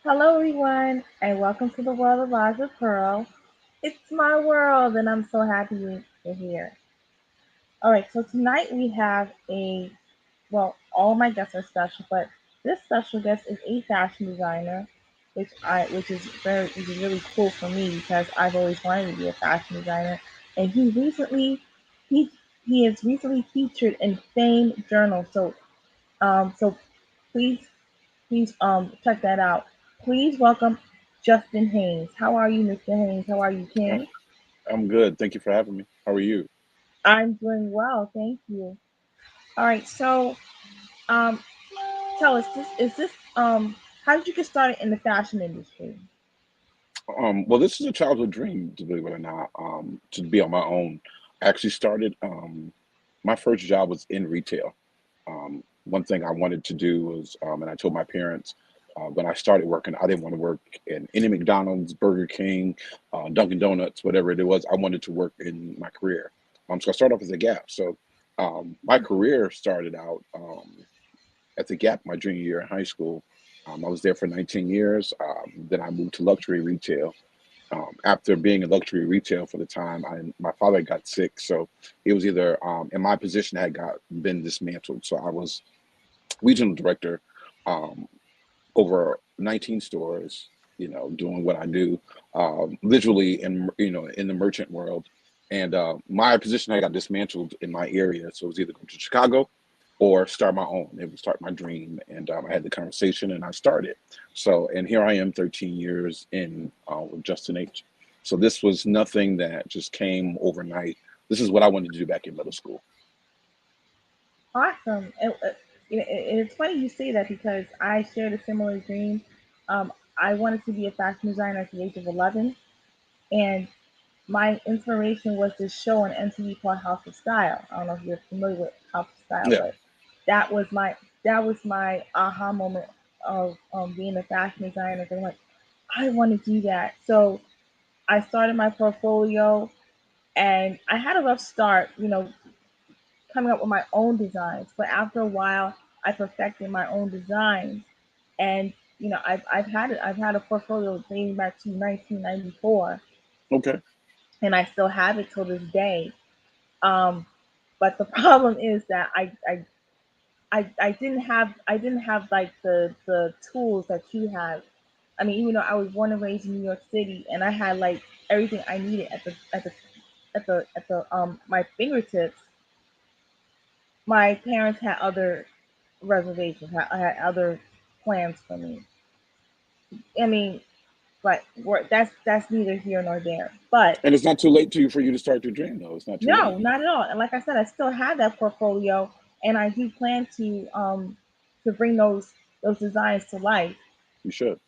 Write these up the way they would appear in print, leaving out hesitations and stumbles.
Hello, everyone, and welcome to the world of Liza Pearl. It's my world, and I'm so happy you're here. All right, so tonight we have all my guests are special, but this special guest is a fashion designer, which is really cool for me because I've always wanted to be a fashion designer, and he he is recently featured in Fame Journal. So please check that out. Please welcome Justin Haynes. How are you, Mr. Haynes? How are you, I'm, King? I'm good. Thank you for having me. How are you? I'm doing well, thank you. All right, so um, tell us, this is this how did you get started in the fashion industry? Well, this is a childhood dream, to believe it or not, to be on my own. I actually started, my first job was in retail. One thing I wanted to do was, and I told my parents when I started working, I didn't want to work in any McDonald's, Burger King, Dunkin' Donuts, whatever it was. I wanted to work in my career. So I started off as a Gap. So my career started out. At the Gap my junior year in high school. I was there for 19 years. Then I moved to luxury retail. After being in luxury retail for the time, my father got sick, so it was either and my position had got been dismantled. So I was regional director um, over 19 stores. Doing what I do, literally in the merchant world. And my position had got dismantled in my area, so it was either go to Chicago or start my own. It would start my dream, and I had the conversation, and I started. So, and here I am, 13 years in with Justin H. So this was nothing that just came overnight. This is what I wanted to do back in middle school. Awesome. And it's funny you say that because I shared a similar dream. I wanted to be a fashion designer at the age of 11, and my inspiration was this show on MTV called House of Style. I don't know if you're familiar with House of Style, Yeah, but that was my that was my aha moment of being a fashion designer. I'm like, I want to do that. So I started my portfolio, and I had a rough start, coming up with my own designs. But after a while, I perfected my own designs, and I've had a portfolio dating back to 1994, okay. and I still have it till this day. Um, but the problem is that I didn't have like the tools that you have. I mean, even though I was born and raised in New York City, and I had like everything I needed at the my fingertips, my parents had other reservations, had other plans for me. I mean, but that's neither here nor there. But And it's not too late for you to start your dream, though. It's not too late. no, not at all. And like I said, I still have that portfolio, and I do plan to bring those designs to life. You should.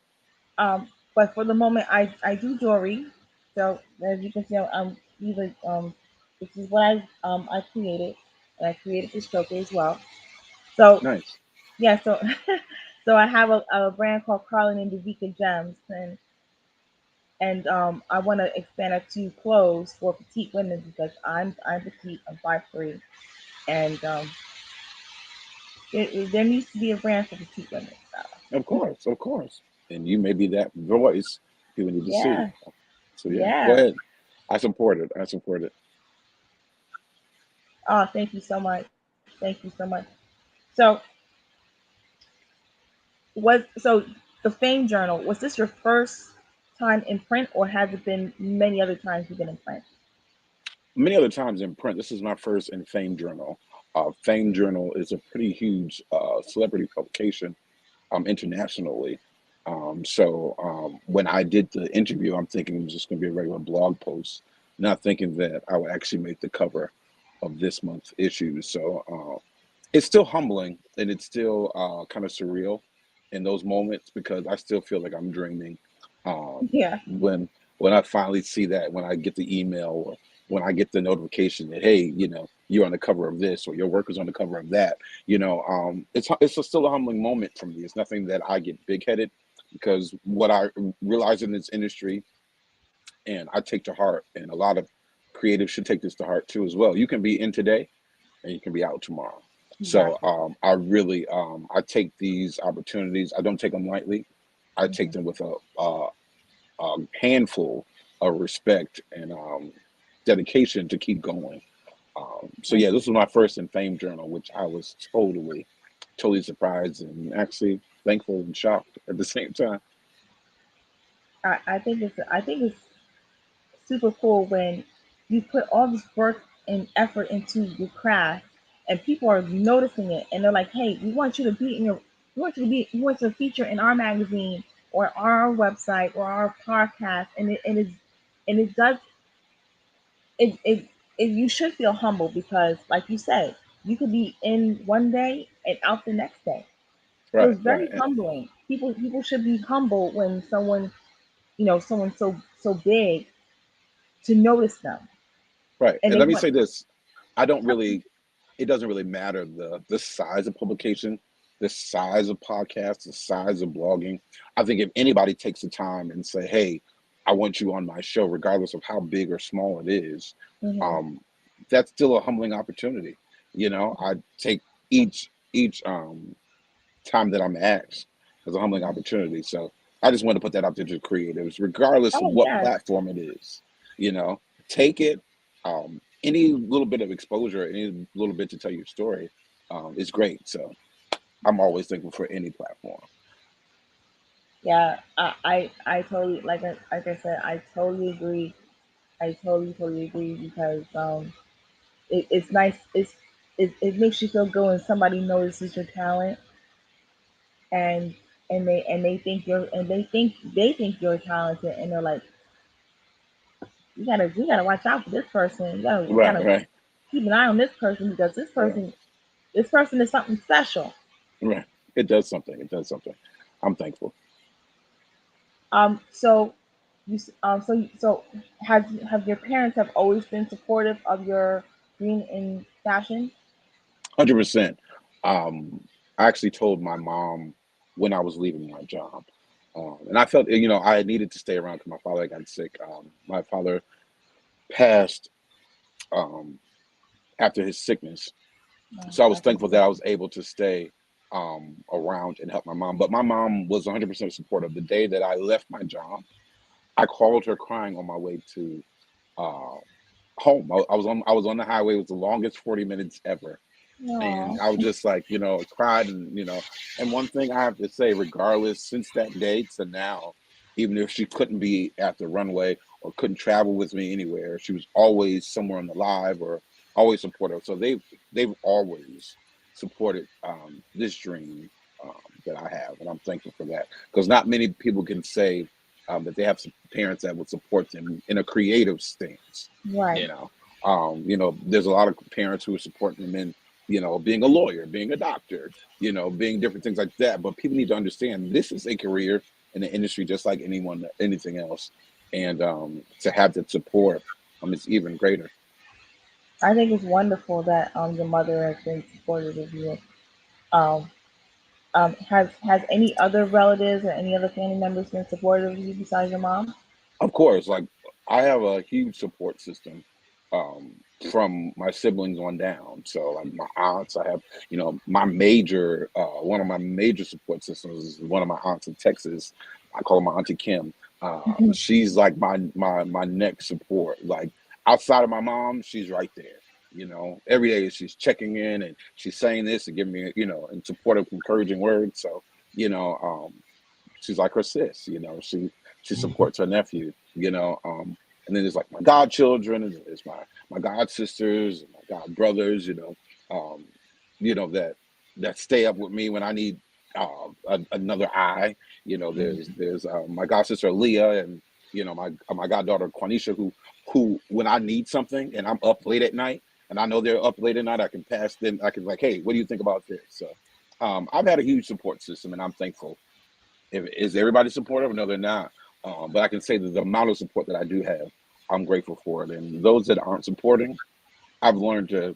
But for the moment, I do jewelry. So as you can see, either this is what I created, and I created this choker as well. So Nice. yeah, so so I have a brand called Carlin and Davika Gems, and I want to expand it to clothes for petite women because I'm petite, I'm 5'3", and there needs to be a brand for petite women. Of course, of course. And you may be that voice people need to see. Yeah, So yeah, go yeah. ahead. I support it. I support it. Oh, thank you so much. Thank you so much. So so the Fame Journal, was this your first time in print, or has it been many other times you've been in print? Many other times in print. This is my first in Fame Journal. Fame Journal is a pretty huge celebrity publication internationally. When I did the interview, I'm thinking it was just going to be a regular blog post, not thinking that I would actually make the cover of this month's issue. So it's still humbling, and it's still kind of surreal in those moments because I still feel like I'm dreaming. Yeah, When I finally see that, when I get the email or when I get the notification that, hey, you're on the cover of this or your work is on the cover of that, still a humbling moment for me. It's nothing that I get big headed because what I realize in this industry and I take to heart, and a lot of creatives should take this to heart too as well. You can be in today and you can be out tomorrow. So exactly. I really I take these opportunities. I don't take them lightly. I take them with a handful of respect and dedication to keep going. So yeah, this was my first in Fame Journal, which I was totally surprised and actually thankful and shocked at the same time. I think it's super cool when you put all this work and effort into your craft and people are noticing it and they're like, hey, we want you to feature in our magazine or our website or our podcast, and it does it, you should feel humble because like you said, you could be in one day and out the next day. So Right, it's right, very humbling. People should be humble when someone so big to notice them right. and And they let me want. say this: I don't really. It doesn't really matter the size of publication, the size of podcasts, the size of blogging. I think if anybody takes the time and say, "Hey, I want you on my show," regardless of how big or small it is, Mhm. um, that's still a humbling opportunity. I take each time that I'm asked as a humbling opportunity. So I just want to put that out there to creatives, regardless of Oh what yes, platform it is. You know, take it. Any little bit of exposure, any little bit to tell your story, is great. So I'm always thankful for any platform. yeah. I totally like I said, I totally agree. I totally agree because it's nice. It makes you feel good when somebody notices your talent and they think they think you're talented and they're like, we gotta watch out for this person. We Right, gotta right, keep an eye on this person because right, this person is something special. right. It does something. It does something. I'm thankful. So so have your parents have always been supportive of your dream in fashion? 100%. Um, I actually told my mom when I was leaving my job. And I felt, I needed to stay around because my father got sick. My father passed um, after his sickness. No, So I was that's thankful that I was unfortunate. able to stay around and help my mom. But my mom was 100% supportive. The day that I left my job, I called her crying on my way to uh, home. I was on the highway. It was the longest 40 minutes ever. And No. I was just like, cried and one thing I have to say, regardless, since that day to now, even if she couldn't be at the runway or couldn't travel with me anywhere, she was always somewhere on the live or always supportive. So they've always supported this dream that I have, and I'm thankful for that because not many people can say that they have some parents that would support them in a creative stance. Right. You know, there's a lot of parents who are supporting them in being a lawyer, being a doctor, being different things like that. But people need to understand this is a career in the industry just like anything else. And to have that support is even greater. I think it's wonderful that your mother has been supportive of you. Um, has any other relatives or any other family members been supportive of you besides your mom? Of course, like I have a huge support system um, from my siblings on down. So like my aunts, I have, one of my major support systems is one of my aunts in Texas. I call her my Auntie Kim. She's like my neck support. Like outside of my mom, she's right there. Every day she's checking in and she's saying this and giving me, and supportive, encouraging words. So, you know, um, she's like her sis. She supports her nephew. And then there's like my godchildren, and there's my god sisters, and my god brothers. Um, that stay up with me when I need another eye. There's my god sister Leah, and my goddaughter Quanisha, who when I need something and I'm up late at night, and I know they're up late at night, I can pass them. I can like, hey, what do you think about this? So I've had a huge support system, and I'm thankful. Is everybody supportive? No, they're not. But I can say that the amount of support that I do have, I'm grateful for it. And those that aren't supporting, I've learned to,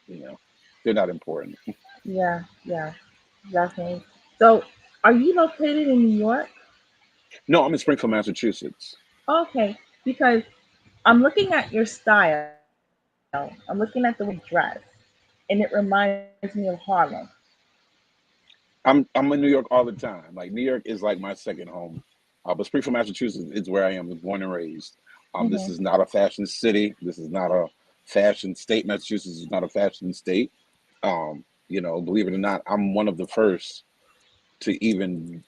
you know, they're not important. Yeah, yeah, definitely. So, are you located in New York? No, I'm in Springfield, Massachusetts. Okay, because I'm looking at your style. I'm looking at the way you dress, and it reminds me of Harlem. I'm in New York all the time. Like New York is like my second home. But Springfield, Massachusetts is where I am, was born and raised. This Hmm. is not a fashion city. This is not a fashion state. Massachusetts is not a fashion state. Believe it or not, I'm one of the first to even,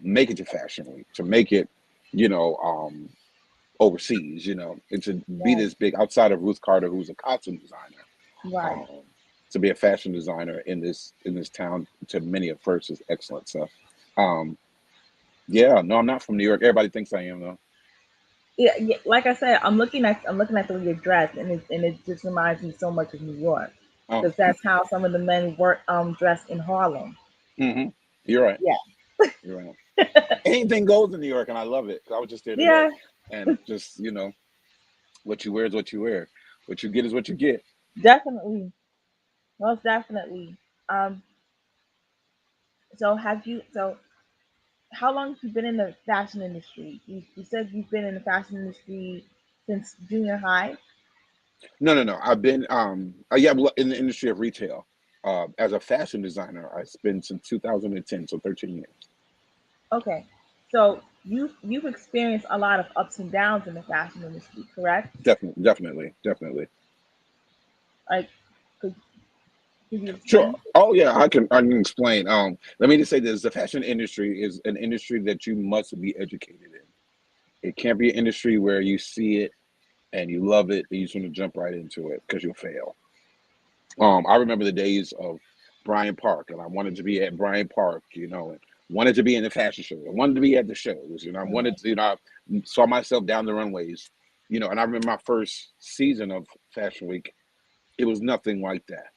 make it to Fashion Week, to make it, you know, overseas, and to be Yes, this big outside of Ruth Carter, who's a costume designer. right. Um, to be a fashion designer in this town to many at first is excellent. So, um, yeah, no, I'm not from New York. Everybody thinks I am though. Yeah, yeah, like I said, I'm looking at the way you're dressed, and it just reminds me so much of New York, Oh, because that's how some of the men work dressed in Harlem. hmm, you're right. Yeah, You're right. Anything goes in New York, and I love it. I was just there yeah, today, and just what you wear is what you wear. What you get is what you get. definitely, most definitely. Um, so have you? So how long have you been in the fashion industry? You said you've been in the fashion industry since junior high. No, no, no. I've been yeah, well, in the industry of retail. As a fashion designer, I spent since 2010, so 13 years. Okay, so you've experienced a lot of ups and downs in the fashion industry, correct? Definitely, definitely, definitely. Like, could could you Sure. explain? Oh yeah, I can explain. Let me just say this: the fashion industry is an industry that you must be educated in. It can't be an industry where you see it and you love it and you just want to jump right into it because you'll fail. I remember the days of Bryant Park, and I wanted to be at Bryant Park, and wanted to be in the fashion show. I wanted to be at the shows, I wanted Mhm. to, I saw myself down the runways, and I remember my first season of Fashion Week. It was nothing like that,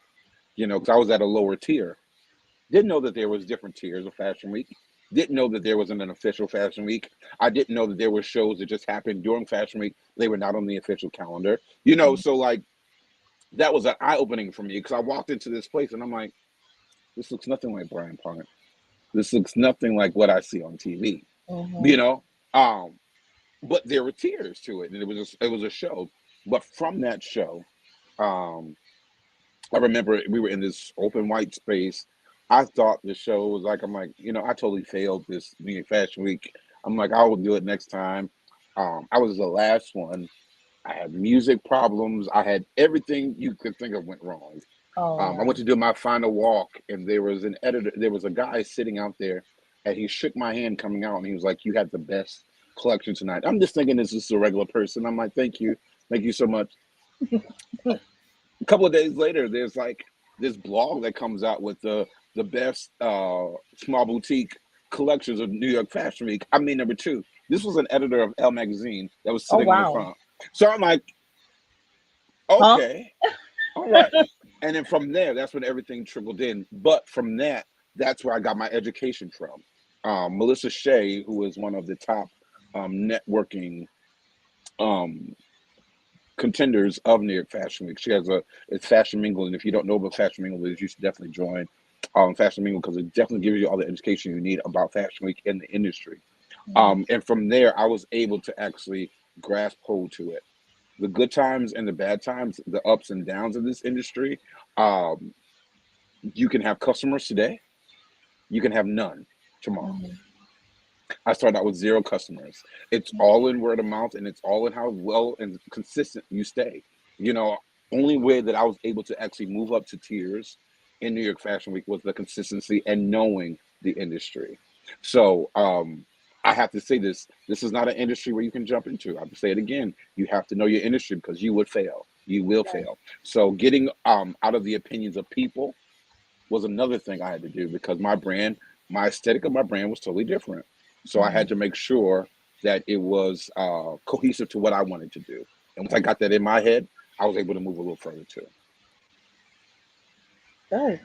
because I was at a lower tier. Didn't know that there was different tiers of Fashion Week. Didn't know that there wasn't an official Fashion Week. I didn't know that there were shows that just happened during Fashion Week. They were not on the official calendar. So like that was an eye opening for me because I walked into this place and I'm like, this looks nothing like Brian Park. This looks nothing like what I see on TV. You Mhm. know, um, but there were tiers to it, and it was a show. But from that show, um, I remember we were in this open white space. I thought the show was like, I'm like, I totally failed this being Fashion Week. I'm like, I will do it next time. I was the last one. I had music problems. I had everything you could think of went wrong. Oh I went no. to do my final walk, and there was an editor. There was a guy sitting out there, and he shook my hand coming out, and he was like, "You had the best collection tonight." I'm just thinking this is a regular person. I'm like, thank you so much." A couple of days later, there's like this blog that comes out with the best small boutique collections of New York Fashion Week. I mean, number two. This was an editor of Elle magazine that was Oh sitting on the wow. front. So I'm like, Huh? okay, all right. And then from there, that's when everything trickled in. But from that, that's where I got my education from. Melissa Shea, who is one of the top networking um, contenders of New York Fashion Week. She has it's Fashion Mingle, and if you don't know what Fashion Mingle is, you should definitely join Fashion Mingle because it definitely gives you all the education you need about Fashion Week in the industry. Mhm. And from there, I was able to actually grasp hold to it. The good times and the bad times, the ups and downs of this industry. Um, you can have customers today, you can have none tomorrow. Mhm. I started out with zero customers. It's all in word of mouth and it's all in how well and consistent you stay. You know, only way that I was able to actually move up to tiers in New York Fashion Week was the consistency and knowing the industry. So I have to say this is not an industry where you can jump into. I have to say it again. You have to know your industry because you would fail. You will Right. fail. So getting out of the opinions of people was another thing I had to do because my aesthetic of my brand was totally different. So I Mhm. had to make sure that it was cohesive to what I wanted to do. And once I got that in my head, I was able to move a little further too. Good.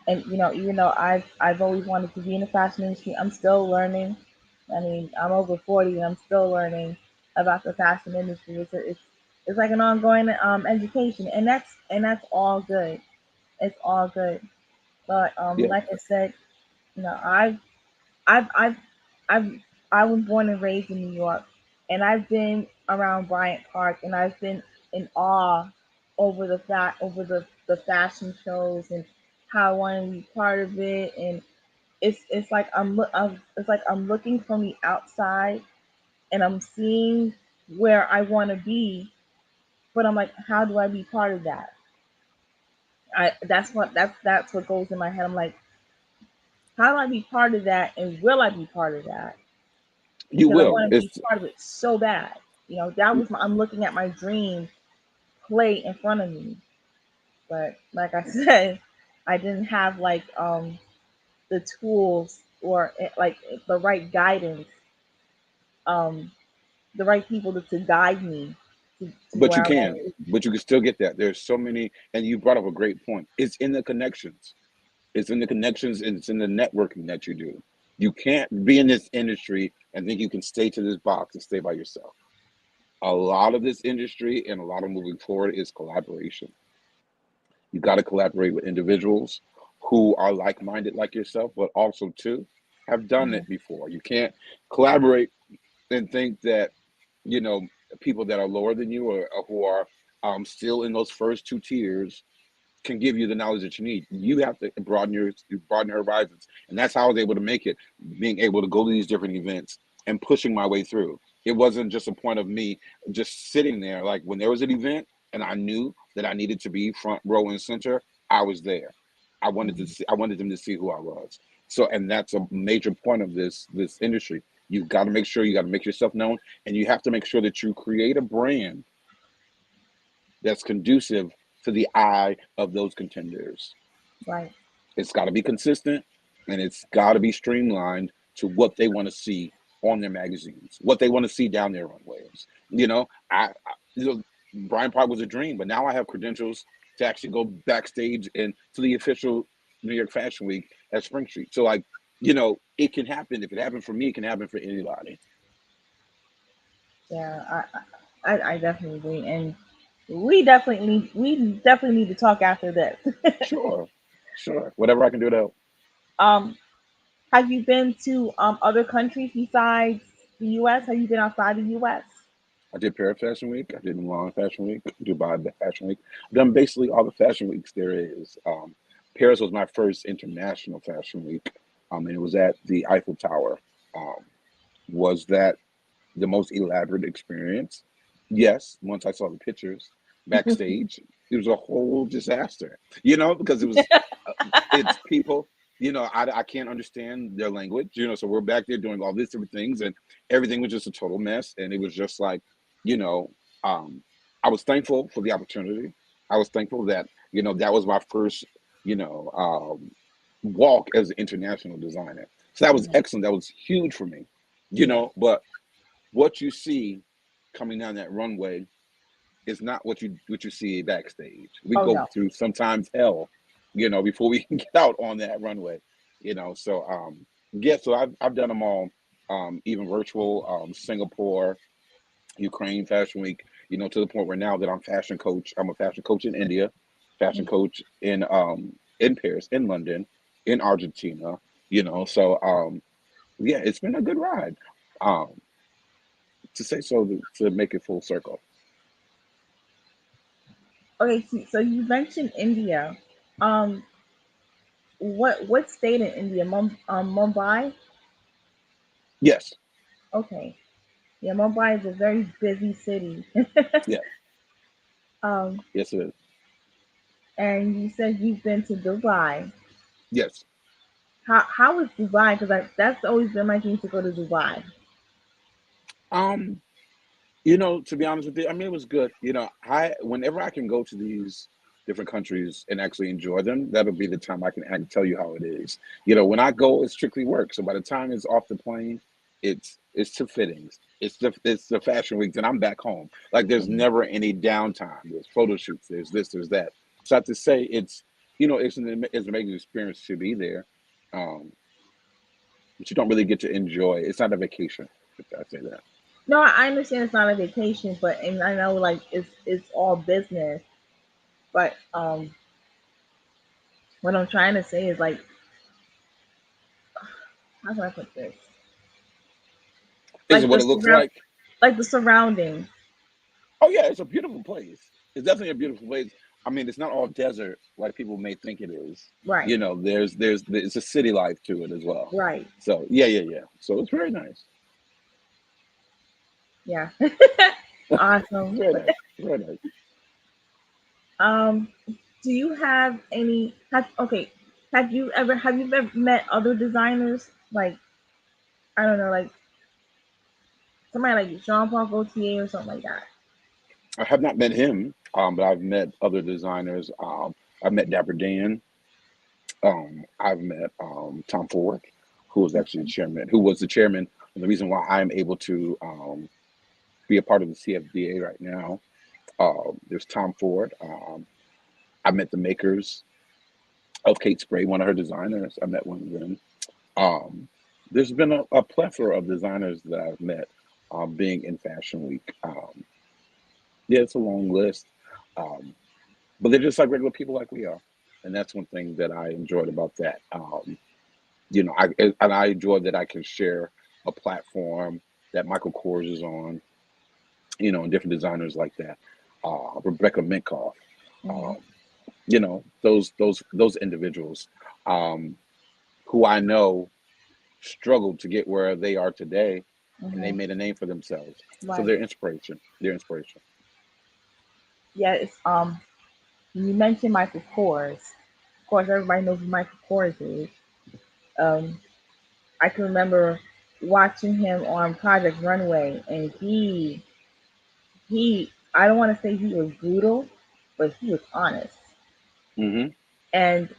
And even though I've always wanted to be in the fashion industry, I'm still learning. I mean, I'm over 40 and I'm still learning about the fashion industry. It's like an ongoing education, and that's all good. It's all good. But Yeah. like I said, you know, I've I've I've I was born and raised in New York, and I've been around Bryant Park, and I've been in awe over the fashion shows, how I want to be part of it, and it's like it's like I'm looking from the outside and I'm seeing where I want to be, but I'm like, how do I be part of that? I that's what goes in my head. I'm like, how do I be part of that, and will I be part of that? You Because I will. want to be It's part of it so bad. That was I'm looking at my dream play in front of me, but like I said, I didn't have like the tools or like the right guidance, um the right people to guide me to but where you I want can. to. But you can still get that. There's so many, and you brought up a great point. It's in the connections. It's in the connections and it's in the networking that you do. You can't be in this industry and think you can stay to this box and stay by yourself. A lot of this industry and a lot of moving forward is collaboration. You got to collaborate with individuals who are like-minded like yourself, but also too have done Mhm. it before. You can't collaborate and think that you know people that are lower than you or who are still in those first two tiers can give you the knowledge that you need. You have to broaden your horizons, and that's how I was able to make it. Being able to go to these different events and pushing my way through. It wasn't just a point of me just sitting there. Like when there was an event and I knew that I needed to be front row and center, I was there. I wanted to Mhm. see. I wanted them to see who I was. So, and that's a major point of this industry. You've got to make sure you got to make yourself known, and you have to make sure that you create a brand that's conducive to the eye of those contenders. Right. It's got to be consistent and it's got to be streamlined to what they want to see on their magazines, what they want to see down their runways. You know, Brian Park was a dream, but now I have credentials to actually go backstage and to the official New York Fashion Week at Spring Street. So, like, it can happen. If it happened for me, it can happen for anybody. Yeah, I definitely agree, and we definitely need to talk after this. Sure, sure. Whatever I can do to help. um, have you been to other countries besides the U.S.? Have you been outside the U.S.? I did Paris Fashion Week. I did Milan Fashion Week, Dubai Fashion Week. I've done basically all the fashion weeks there is. Paris was my first international fashion week, and it was at the Eiffel Tower. Um, was that the most elaborate experience? Yes. Once I saw the pictures backstage, it was a whole disaster. Because it's people. I can't understand their language. So we're back there doing all these different things, and everything was just a total mess. And it was just like, you know, um, I was thankful for the opportunity. I was thankful that that was my first, you know, um, walk as an international designer. So that was Mhm. excellent. That was huge for me. Yeah. But what you see coming down that runway is not what you see backstage. We Oh go no. through sometimes hell, before we can get out on that runway. So yeah, so I've done them all, even virtual, Singapore, Ukraine Fashion Week, to the point where now that I'm a fashion coach in India, fashion coach in Paris, in London, in Argentina, so yeah, it's been a good ride. Um to say so to make it full circle. Okay, so you mentioned India. Um, what state in India? Mumbai. Yes, Okay. Yeah, Mumbai is a very busy city. yeah, um, yes it is. and you said you've been to Dubai. Yes. How is Dubai? Because that's always been my dream to go to Dubai. Um, to be honest with you, I mean, it was good. Whenever I can go to these different countries and actually enjoy them, that'll be the time I can tell you how it is. When I go, it's strictly work. So by the time it's off the plane, it's to fittings. It's the fashion weeks, and I'm back home. Like there's Mhm. never any downtime. There's photo shoots. There's this. There's that. So I have to say, it's an amazing experience to be there, um, but you don't really get to enjoy. It's not a vacation. If I say that. No, I understand it's not a vacation, but and I know like it's all business. But what I'm trying to say is like, how can I put this? Is it Like what it looks like? the surroundings. Oh yeah, it's a beautiful place. It's definitely a beautiful place. I mean, it's not all desert like people may think it is. Right, You know, there's a city life to it as well. right. So yeah, yeah, yeah. So it's very nice. Yeah. Awesome. Very nice. Very nice. Um, do you have any have okay, have you ever met other designers like I don't know, like somebody like Jean Paul Gaultier or something like that? I have not met him, but I've met other designers. I've met Dapper Dan. I've met Tom Ford, who was actually the chairman, who was the chairman, and the reason why I'm able to be a part of the CFDA right now. There's Tom Ford. I met the makers of Kate Spray, one of her designers. I met one of them. Um, there's been a plethora of designers that I've met being in Fashion Week. Yeah, it's a long list, um, but they're just like regular people like we are, and that's one thing that I enjoyed about that. You know, I enjoy that I can share a platform that Michael Kors is on, you know, and different designers like that. Rebecca Minkoff, Hmm. um, you know, those individuals um, who I know struggled to get where they are today, and they Hmm. made a name for themselves. So Right. they're inspiration. They're inspiration. Yeah, it's you mentioned Michael Kors. Of course everybody knows who Michael Kors is. Um I can remember watching him on Project Runway and he I don't want to say he was brutal, but he was honest. Hmm. And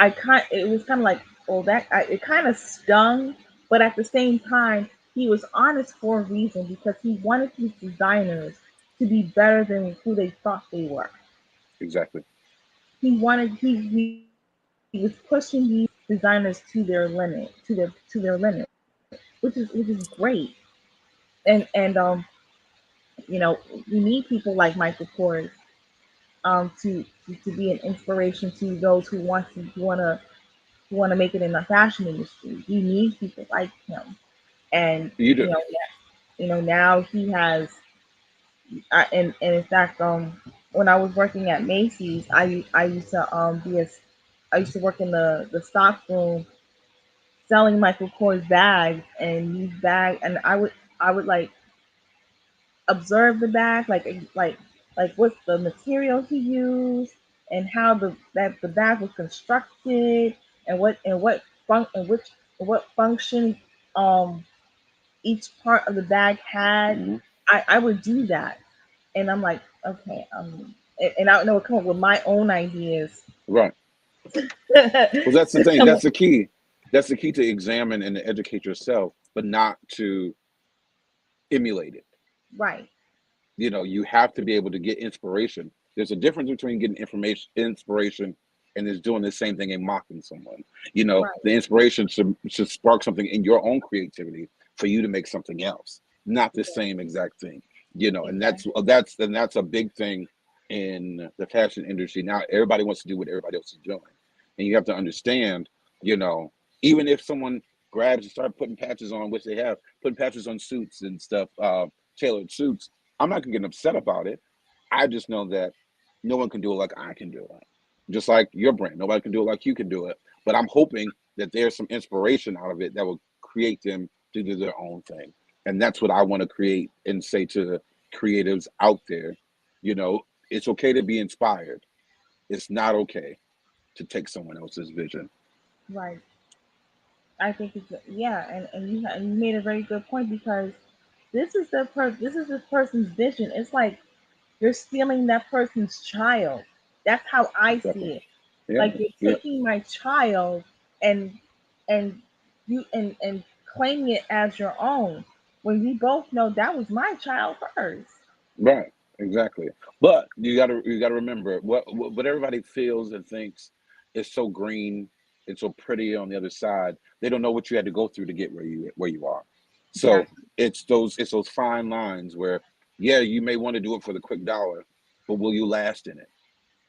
it was kind of like, well, it kind of stung, but at the same time, he was honest for a reason because he wanted his designers to be better than who they thought they were. Exactly. He was pushing these designers to their limit, to their limit, which is great. And you know, we need people like Michael Kors to be an inspiration to those who want to make it in the fashion industry. We need people like him, and You you do. know, now he has. And in fact, when I was working at Macy's, I used to I used to work in the stock room selling Michael Kors bags and these bags, and I would like observe the bag, like what's the material he used and how the bag was constructed and what function um each part of the bag had. Hmm. I would do that, and I'm like, okay, and I would come up with my own ideas Right. Well, that's the to thing. come That's up, the key. That's the key to examine and to educate yourself, but not to emulate it. right, You know, you have to be able to get inspiration. There's a difference between getting inspiration, and is doing the same thing and mocking someone. You know, right, the inspiration should spark something in your own creativity for you to make something else, not the same exact thing. You know, and exactly, that's a big thing in the fashion industry now. Everybody wants to do what everybody else is doing, and you have to understand. You know, even if someone grabs and start putting patches on, which they have, putting patches on suits and stuff, tailored suits, I'm not gonna get upset about it. I just know that no one can do it like I can do it. Just like your brand, nobody can do it like you can do it. But I'm hoping that there's some inspiration out of it that will create them to do their own thing. And that's what I want to create and say to the creatives out there. You know, it's okay to be inspired. It's not okay to take someone else's vision. right. I think it's yeah, and you made a very good point because this is this person's vision. It's like you're stealing that person's child. That's how I Exactly. see it. Yeah. Like you're Yeah. taking my child and and and claiming it as your own when we both know that was my child first. Right, exactly. But you gotta remember what everybody feels and thinks is so green, it's so pretty on the other side. They don't know what you had to go through to get where you are. So Exactly. it's those fine lines where yeah, you may want to do it for the quick dollar, but will you last in it?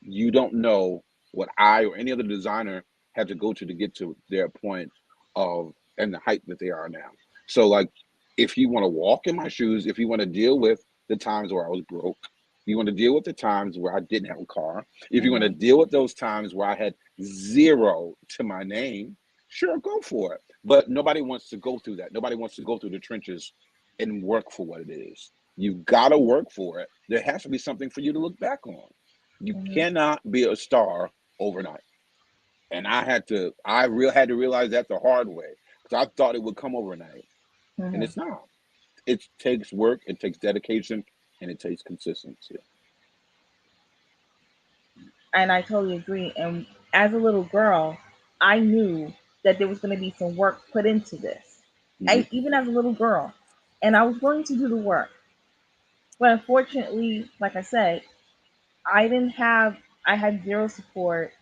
You don't know what I or any other designer had to go to get to their point of and the height that they are now. So like if you want to walk in my shoes, if you want to deal with the times where I was broke, You want to deal with the times where I didn't have a car. If you want to Mhm. deal with those times where I had zero to my name, sure, go for it. But nobody wants to go through that. Nobody wants to go through the trenches and work for what it is. You've got to work for it. There has to be something for you to look back on. You Mhm. cannot be a star overnight. And I real had to realize that the hard way because I thought it would come overnight, and Mhm. it's not. It takes work, it takes dedication, and it takes consistency. And I totally agree. And as a little girl, I knew that there was going to be some work put into this. Hmm. I even as a little girl, and I was going to do the work. But unfortunately, like I said, I didn't have. I had zero support.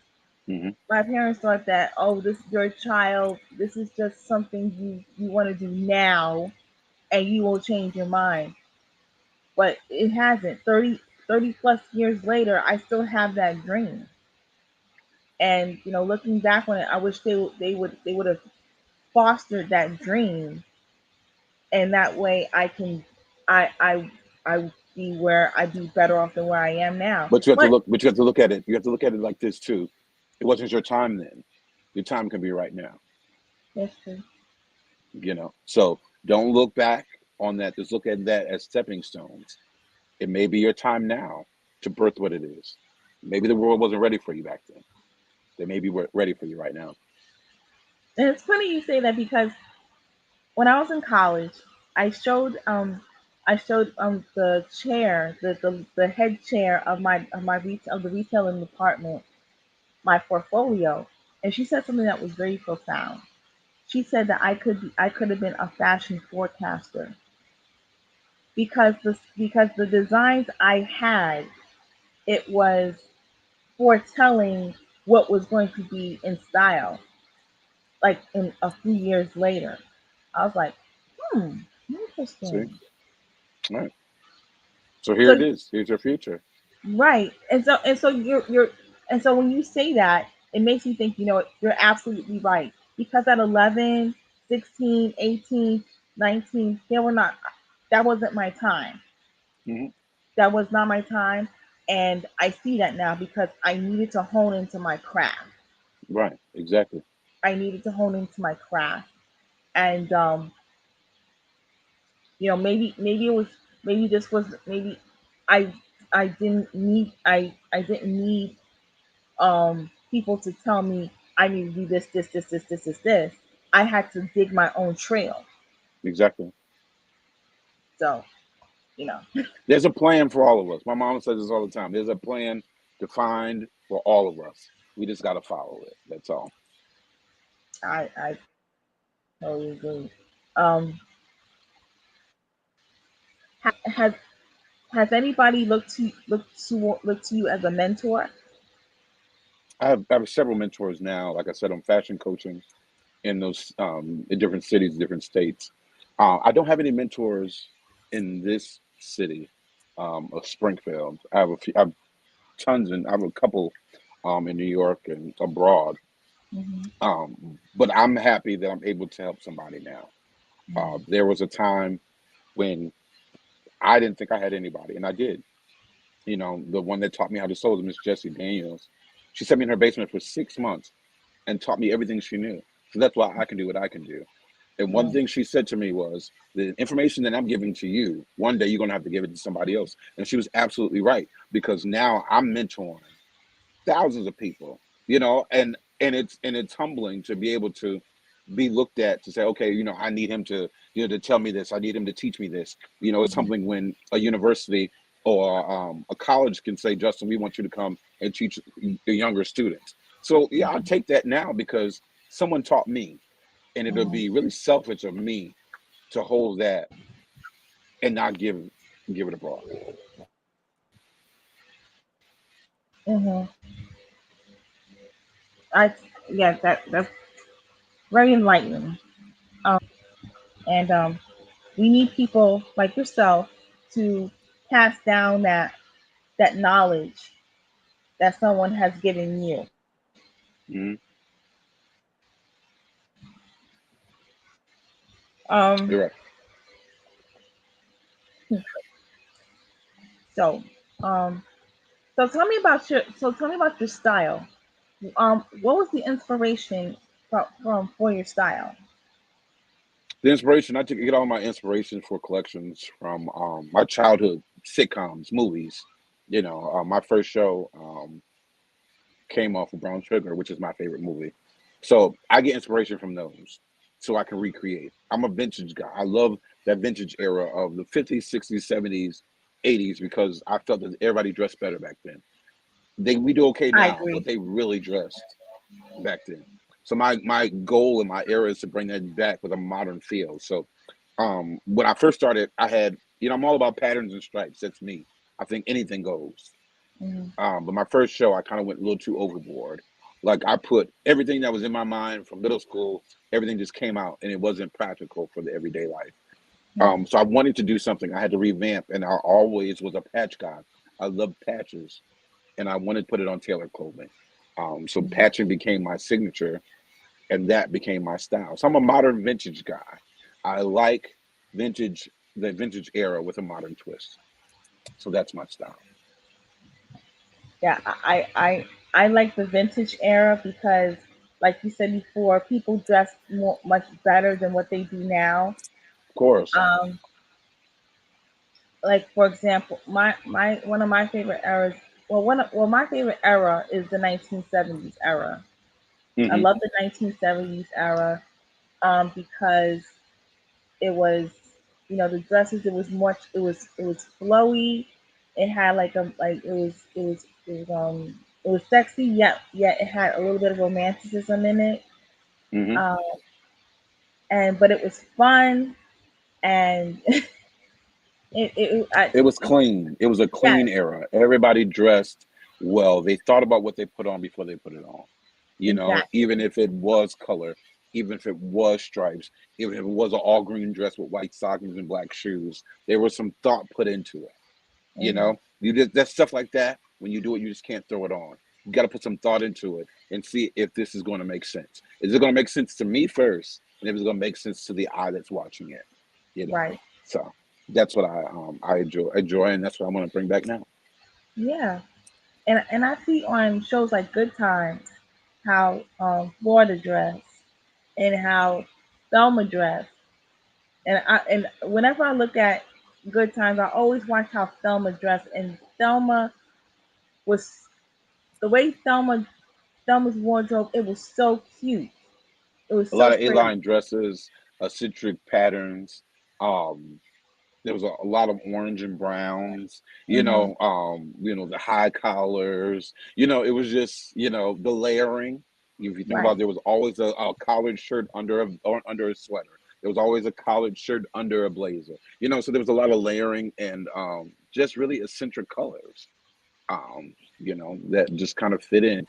Hmm. My parents thought that, oh, this is your child. This is just something you want to do now, and you will change your mind. But it hasn't. 30 plus years later, I still have that dream. And looking back on it, I wish they would have fostered that dream, and that way I be where I'd be better off than where I am now. But you have to But look. But you have to look at it. You have to look at it like this too. It wasn't your time then. Your time can be right now. that's true. So don't look back on that. Just look at that as stepping stones. It may be your time now to birth what it is. Maybe the world wasn't ready for you back then. They may be ready for you right now. And it's funny you say that because when I was in college, I showed the chair, the head chair of the retailing department, my portfolio, and she said something that was very profound. She said that I could have been a fashion forecaster because the designs I had, it was foretelling what was going to be in style, like in a few years later. I was like, hmm, See, interesting. all right. So here it So is. Here's your future. right, and so and so when you say that, it makes me think. You're absolutely right because at 11, 16, 18, 19, they were not. That wasn't my time. Hmm. That was not my time, and I see that now because I needed to hone into my craft. Right. Exactly. I needed to hone into my craft, and maybe it was maybe this was maybe I I didn't need people to tell me I need to do this. I had to dig my own trail. Exactly. So you know, There's a plan for all of us. My mom says this all the time. There's a plan defined for all of us. We just got to follow it. That's all. I totally agree. Um, has has anybody looked to you as a mentor? I have several mentors now. Like I said, I'm fashion coaching in those in different cities, different states. I don't have any mentors in this city of Springfield. I have tons, and I have a couple in New York and abroad. Hmm. But I'm happy that I'm able to help somebody now. There was a time when I didn't think I had anybody, and I did. The one that taught me how to sew was Miss Jessie Daniels. She sent me in her basement for 6 months and taught me everything she knew. So that's why I can do what I can do. And one Yeah. thing she said to me was, the information that I'm giving to you, one day you're going to have to give it to somebody else. And she was absolutely right because now I'm mentoring thousands of people, and it's humbling to be able to be looked at to say, okay, I need him to, to tell me this. I need him to teach me this. It's Hmm. humbling when a university or a college can say, Justin, we want you to come and teach the younger students. So yeah, I take that now because someone taught me, and it'll Hmm. be really selfish of me to hold that and not give it abroad. Hmm. I Yeah, that's very enlightening. And we need people like yourself to pass down that knowledge that someone has given you. Hmm. Um, You're right. so Um, so tell me about your style. What was the inspiration from for your style? The inspiration I get all my inspiration for collections from my childhood sitcoms, movies. My first show came off of Brown Sugar, which is my favorite movie. So I get inspiration from those, so I can recreate. I'm a vintage guy. I love that vintage era of the 50s, 60s, 70s, 80s because I felt that everybody dressed better back then. We do okay I now, agree. but they really dressed back then. So my goal in my era is to bring that back with a modern feel. So when I first started, I had, I'm all about patterns and stripes. That's me. I think anything goes. Hmm. But my first show, I kind of went a little too overboard. Like I put everything that was in my mind from middle school, everything just came out, and it wasn't practical for the everyday life. So I wanted to do something. I had to revamp, and I always was a patch guy. I loved patches, and I wanted to put it on tailored clothing. So Hmm. patching became my signature, and that became my style. So I'm a modern vintage guy. I like vintage, the vintage era with a modern twist. So that's my style. Yeah, I like the vintage era because, like you said before, people dress much better than what they do now. Of course. Um, like for example, my one of my favorite eras. Well, my favorite era is the 1970s era. I Hmm. love the 1970s era because it was, the dresses. It was flowy. It had like it was sexy, yet it had a little bit of romanticism in it. Hmm. Um, and but it was fun, and It was clean. It was a yes, clean era. Everybody dressed well. They thought about what they put on before they put it on. Even exactly. if it was color, even if it was stripes, even if it was an all green dress with white stockings and black shoes, there was some thought put into it. Hmm. You just that stuff like that. When you do it, you just can't throw it on. You got to put some thought into it and see if this is going to make sense. Is it going to make sense to me first, and if it's going to make sense to the eye that's watching it? You know. Right. So that's what I enjoy, and that's what I want to bring back now. Yeah. And I see on shows like Good Times how Florida dress and how Thelma dress. And whenever I look at Good Times, I always watch how Thelma dressed. And Thelma was the way Thelma's wardrobe. It was so cute. It was A lot so of pretty. A-line dresses, eccentric patterns. Um, there was a lot of orange and browns. Hmm. The high collars. It was just the layering. If you think about Right. it, there was always a collared shirt under a sweater. There was always a collared shirt under a blazer. So there was a lot of layering and just really eccentric colors. That just kind of fit in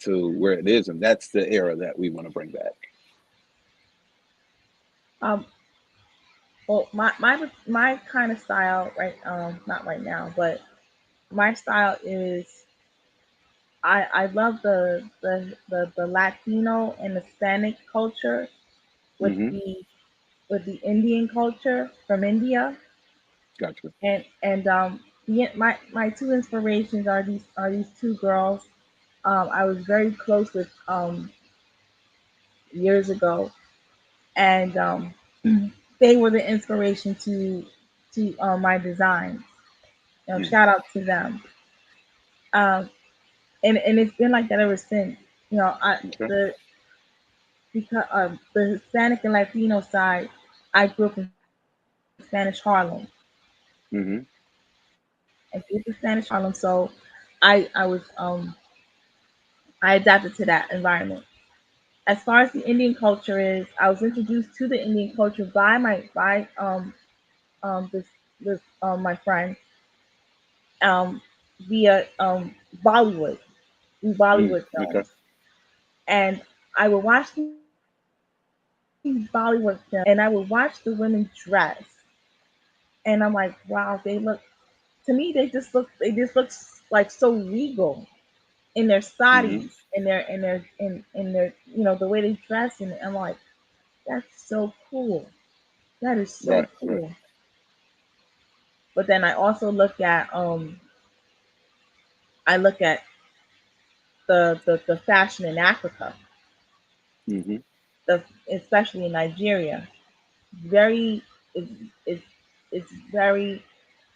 to where it is, and that's the era that we want to bring back. Um. Well, my kind of style, right? Not right now, but my style is I love the Latino and Hispanic culture with Hmm. the Indian culture from India, Gotcha. and my two inspirations are these two girls. I was very close with years ago, and they were the inspiration to my designs. Mm. Shout out to them. Um, and it's been like that ever since. I Okay. the because the Hispanic and Latino side, I grew up in Spanish Harlem, Hmm. and grew up in Spanish Harlem, so I was I adapted to that environment. As far as the Indian culture is, I was introduced to the Indian culture by my friend um via Bollywood, through Mm. Bollywood Okay. films, and I would watch these Bollywood films, and I would watch the women dress, and I'm like, wow, to me they just look like so regal in their Hmm. saris, in their the way they dress, and I'm like, that's so cool. That is so Right. Right. cool. But then I also look at I look at the fashion in Africa, Hmm. the especially in Nigeria, very it's it's it's very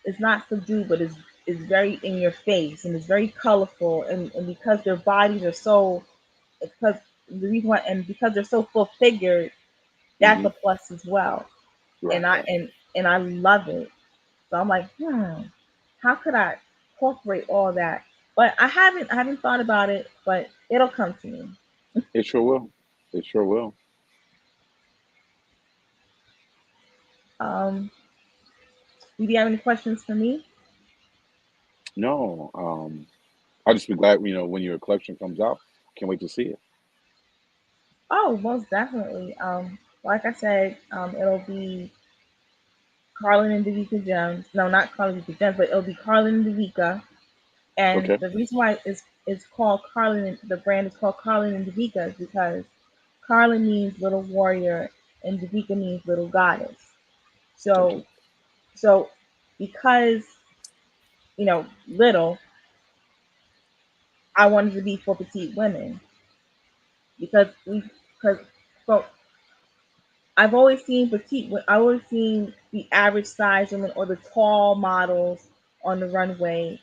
it's not subdued, but it's very in your face and it's very colorful and because their bodies are so because the reason why and because they're so full figured, that's Hmm. a plus as well. Right, And I right. and I love it. So I'm like, how could I incorporate all that? But I haven't thought about it, but it'll come to me. It sure will. It sure will. Do you have any questions for me? No, I'll just be glad, when your collection comes out. Can't wait to see it. Oh, most definitely. Like I said, it'll be Carlin and Davika Jones. No, not Carlin and Davika Jones, but it'll be Carlin and Davika. And Okay. the reason why it's called Carlin, the brand is called Carlin and Davika is because Carlin means little warrior and Davika means little goddess. So Okay. so because little, I wanted to be for petite women because because so I've always seen I've always seen the average size women or the tall models on the runway,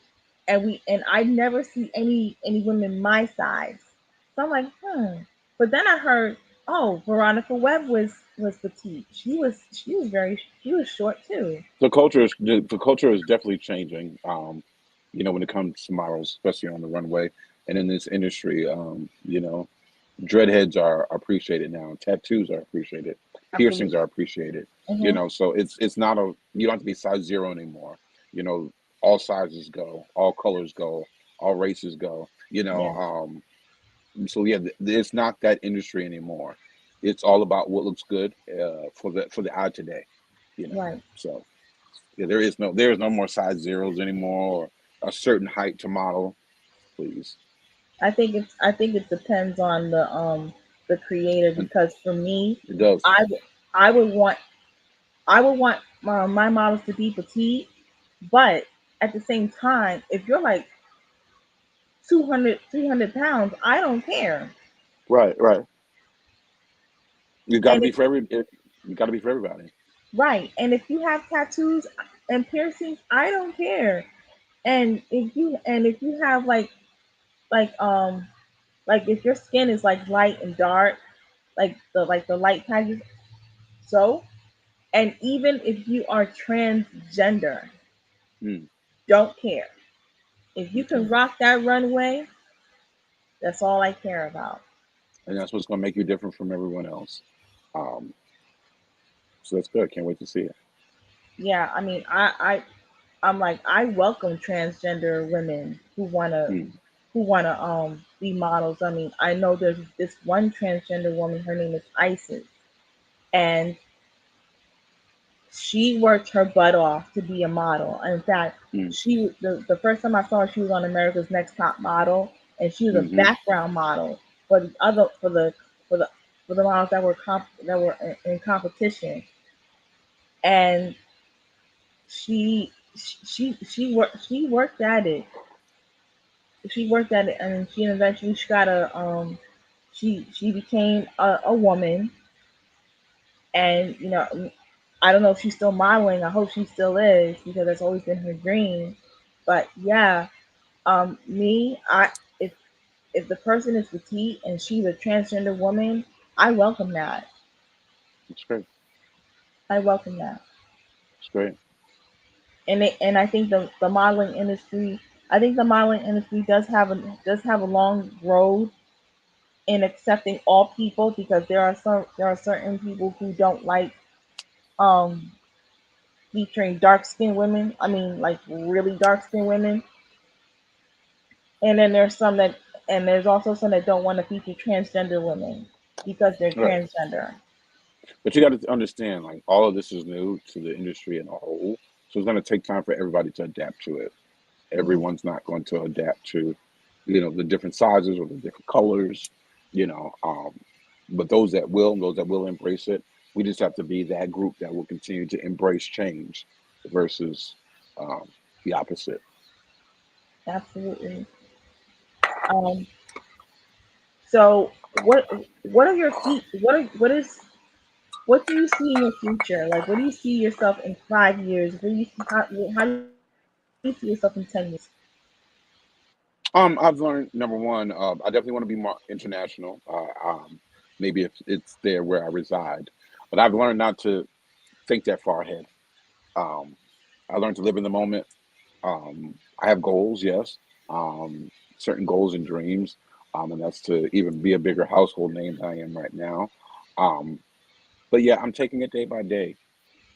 and I never see any women my size. So I'm like, But then I heard, oh, Veronica Webb was petite. She was short too. The culture is definitely changing. When it comes to models, especially on the runway and in this industry, dreadheads are appreciated now. Tattoos are appreciated. Piercings Absolutely. are appreciated. Hmm. So it's not you don't have to be size zero anymore. You know, all sizes go, all colors go, all races go. Yeah. So yeah, it's not that industry anymore. It's all about what looks good for the eye today. Right. So yeah, there is no more size zeros anymore or a certain height to model. Please, I think it depends on the creator and because for me, it does. I w- I would want I would want my models to be petite, but at the same time, if you're like 200, 300 pounds, I don't care. Right, right. You got to And be if for every. You got to be for everybody. right, and if you have tattoos and piercings, I don't care. And if you have like if your skin is like light and dark, like the light patches, so and even if you are transgender, Hmm. don't care. If you can Okay, rock that runway, that's all I care about. and that's what's going to make you different from everyone else. Um, so that's good. Can't wait to see it. Yeah, I mean, I'm like I welcome transgender women Hmm. who wanna be models. I mean, I know there's this one transgender woman. Her name is Isis, and she worked her butt off to be a model. In fact, Hmm. the first time I saw her, she was on America's Next Top Model, and she was a Hmm. background model for the other for the for the models that were in competition, and she worked at it. She worked at it, and she eventually she got a she became a woman, and I don't know if she's still modeling. I hope she still is because that's always been her dream. But yeah, me, if the person is petite and she's a transgender woman, I welcome that. It's great. I welcome that. It's great. And I think the modeling industry does have a long road in accepting all people because there are certain people who don't like um featuring dark skinned women. I mean, like really dark skinned women. And then there's also some that don't want to feature transgender women because they're All right. transgender. But you got to understand, like all of this is new to the industry in a whole, so it's going to take time for everybody to adapt to it. Yeah, Everyone's not going to adapt to, the different sizes or the different colors, you know. But those that will embrace it, we just have to be that group that will continue to embrace change versus um, the opposite. absolutely. Um, so what are your what do you see in your future? Like, what do you see yourself in 5 years? What do you see, how do you see yourself in 10 years? I've learned number one, I definitely want to be more international. Maybe it's there where I reside, but I've learned not to think that far ahead. Um, I learned to live in the moment. I have goals, yes, certain goals and dreams, and that's to even be a bigger household name than I am right now. Um, but yeah, I'm taking it day by day.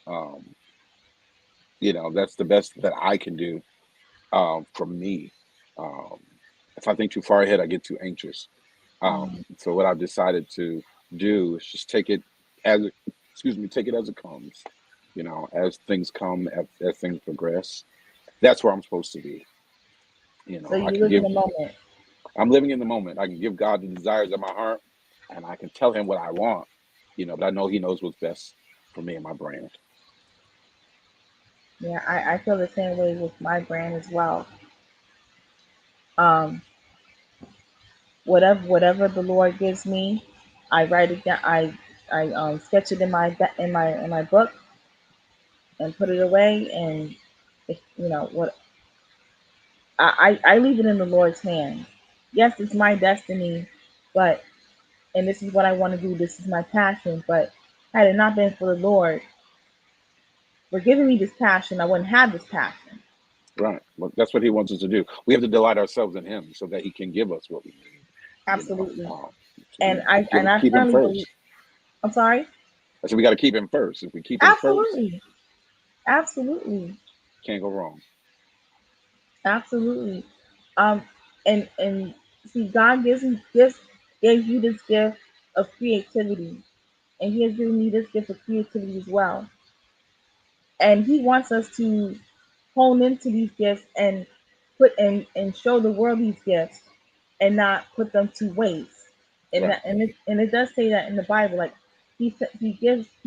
Um, that's the best that I can do for me. Um, if I think too far ahead, I get too anxious. So what I've decided to do is just take it as it, excuse me, take it as it comes. As things come, as things progress. That's where I'm supposed to be. So I you can live in give. the moment. I'm living in the moment. I can give God the desires of my heart, and I can tell Him what I want. But I know He knows what's best for me and my brand. Yeah, I feel the same way with my brand as well. Um, whatever the Lord gives me, I write it down. I sketch it in my book and put it away. And if, what I leave it in the Lord's hands. Yes, it's my destiny, but and this is what I want to do. This is my passion. But had it not been for the Lord for giving me this passion, I wouldn't have this passion. Right. Well, that's what He wants us to do. We have to delight ourselves in Him so that He can give us what we need. You know, Absolutely. um, so And we I keep Him firmly believe. first. I'm sorry. So we got to keep Him first. If we keep Him first, Absolutely. Absolutely. can't go wrong. Absolutely. Um, and see, God gave you this gift of creativity, and He has given me this gift of creativity as well. And He wants us to hone into these gifts and and show the world these gifts, and not put them to waste. Right. And it does say that in the Bible, like he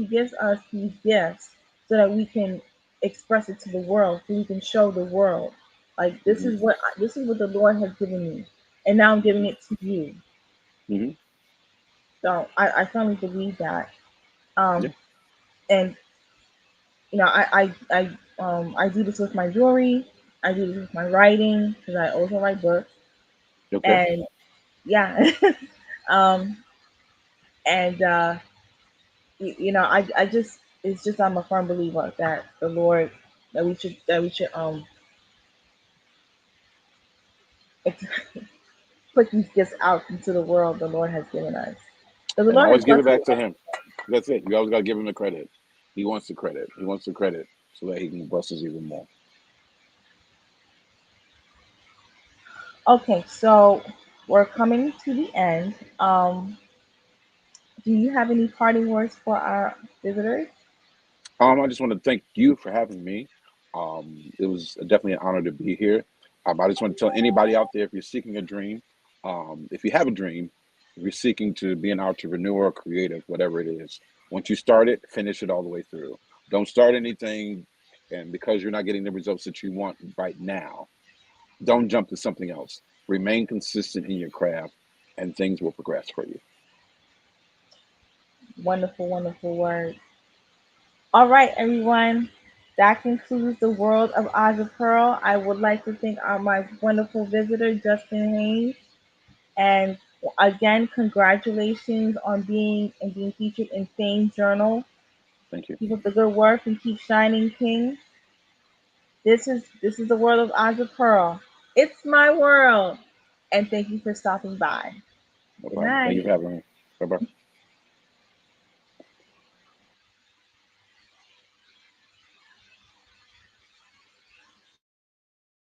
gives us these gifts so that we can express it to the world, so we can show the world, like Hmm. this is what the Lord has given me, and now I'm giving it to you. Hmm. So I firmly believe that. Yeah. Um, and I do this with my jewelry. I do this with my writing because I also write books. Okay. And yeah, um, and I just it's just I'm a firm believer that the Lord that we should ex- put these gifts out into the world the Lord has given us. Because the And Lord has always give it blessed me. back to Him. That's it. You always got to give Him the credit. He wants the credit. He wants the credit so that He can bless us even more. Okay, so we're coming to the end. Do you have any parting words for our visitors? I just want to thank you for having me. It was definitely an honor to be here. I just want to tell anybody out there, if you're seeking a dream, if you have a dream, if you're seeking to be an entrepreneur, creative, whatever it is, once you start it, finish it all the way through. Don't start anything, and because you're not getting the results that you want right now, don't jump to something else. Remain consistent in your craft, and things will progress for you. Wonderful, wonderful words. All right, everyone. That concludes the world of Oz of Pearl. I would like to thank my wonderful visitor, Justin Haynes. And again, congratulations on being featured in Fame Journal. Thank you. Keep up the good work and keep shining, King. This is the world of Oz of Pearl. It's my world. And thank you for stopping by. No Good problem. Thank you night. for having me. Bye bye.